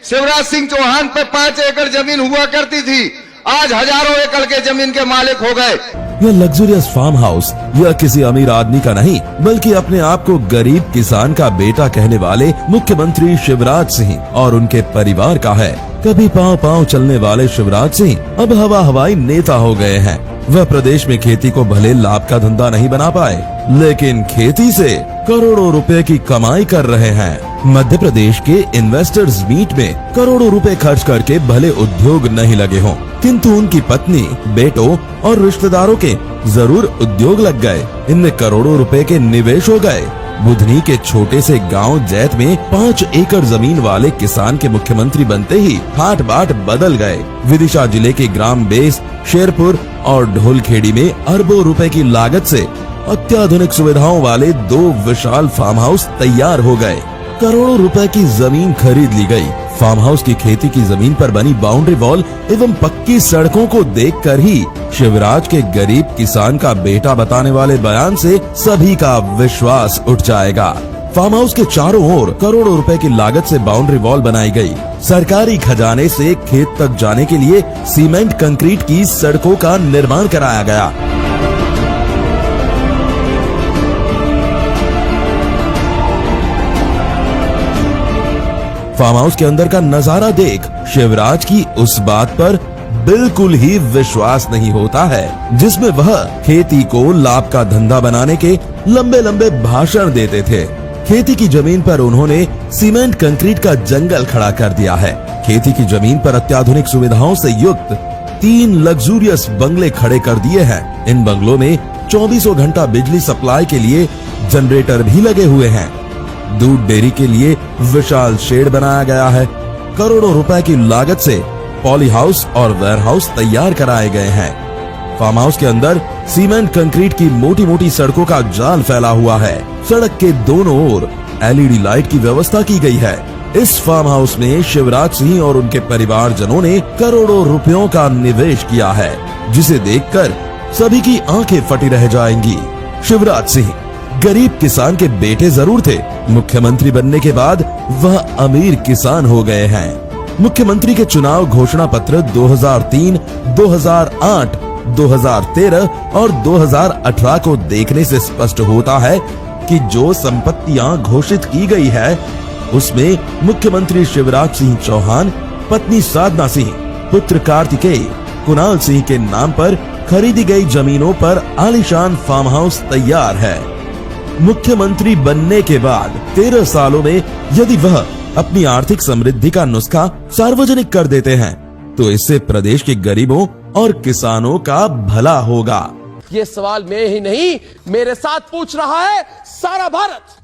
शिवराज सिंह चौहान पे 5 एकड़ जमीन हुआ करती थी, आज हजारों एकड़ के जमीन के मालिक हो गए। यह लग्जरियस फार्म हाउस यह किसी अमीर आदमी का नहीं, बल्कि अपने आप को गरीब किसान का बेटा कहने वाले मुख्यमंत्री शिवराज सिंह और उनके परिवार का है। कभी पांव पांव चलने वाले शिवराज सिंह अब हवा हवाई नेता हो गए हैं। वह प्रदेश में खेती को भले लाभ का धंधा नहीं बना पाए, लेकिन खेती से करोड़ों रुपए की कमाई कर रहे हैं। मध्य प्रदेश के इन्वेस्टर्स मीट में करोड़ों रुपए खर्च करके भले उद्योग नहीं लगे हों, किंतु उनकी पत्नी, बेटों और रिश्तेदारों के जरूर उद्योग लग गए। इनमें करोड़ों रुपए के निवेश हो गए। बुधनी के छोटे से गांव जैत में 5 एकड़ जमीन वाले किसान के मुख्यमंत्री बनते ही ठाट बाट बदल गए। विदिशा जिले के ग्राम बेस, शेरपुर और ढोलखेड़ी में अरबों रुपए की लागत से अत्याधुनिक सुविधाओं वाले 2 विशाल फार्म हाउस तैयार हो गए। करोड़ों रुपए की जमीन खरीद ली गई। फार्म हाउस की खेती की जमीन पर बनी बाउंड्री वॉल एवं पक्की सड़कों को देखकर ही शिवराज के गरीब किसान का बेटा बताने वाले बयान से सभी का विश्वास उठ जाएगा। फार्म हाउस के चारों ओर करोड़ों रुपए की लागत से बाउंड्री वॉल बनाई गई। सरकारी खजाने से खेत तक जाने के लिए सीमेंट कंक्रीट की सड़कों का निर्माण कराया गया। फार्म हाउस के अंदर का नजारा देख शिवराज की उस बात पर बिल्कुल ही विश्वास नहीं होता है, जिसमें वह खेती को लाभ का धंधा बनाने के लंबे लंबे भाषण देते थे। खेती की जमीन पर उन्होंने सीमेंट कंक्रीट का जंगल खड़ा कर दिया है। खेती की जमीन पर अत्याधुनिक सुविधाओं से युक्त 3 लग्जूरियस बंगले खड़े कर दिए हैं। इन बंगलों में 24 घंटा बिजली सप्लाई के लिए जनरेटर भी लगे हुए हैं। दूध डेयरी के लिए विशाल शेड बनाया गया है। करोड़ों रुपए की लागत से पॉली हाउस और वेयर हाउस तैयार कराए गए हैं। फार्म हाउस के अंदर सीमेंट कंक्रीट की मोटी मोटी सड़कों का जाल फैला हुआ है। सड़क के दोनों ओर LED लाइट की व्यवस्था की गई है। इस फार्म हाउस में शिवराज सिंह और उनके परिवारजनों ने करोड़ों रुपयों का निवेश किया है, जिसे देखकर सभी की आंखें फटी रह जाएंगी। शिवराज सिंह गरीब किसान के बेटे जरूर थे, मुख्यमंत्री बनने के बाद वह अमीर किसान हो गए हैं। मुख्यमंत्री के चुनाव घोषणा पत्र 2003, 2008, 2013 और 2018 को देखने से स्पष्ट होता है कि जो संपत्तियां घोषित की गई है, उसमें मुख्यमंत्री शिवराज सिंह चौहान, पत्नी साधना सिंह, पुत्र कार्तिकेय, कुणाल सिंह के नाम पर खरीदी गई जमीनों पर आलीशान फार्म हाउस तैयार है। मुख्यमंत्री बनने के बाद 13 सालों में यदि वह अपनी आर्थिक समृद्धि का नुस्खा सार्वजनिक कर देते हैं, तो इससे प्रदेश के गरीबों और किसानों का भला होगा। ये सवाल मैं ही नहीं, मेरे साथ पूछ रहा है सारा भारत।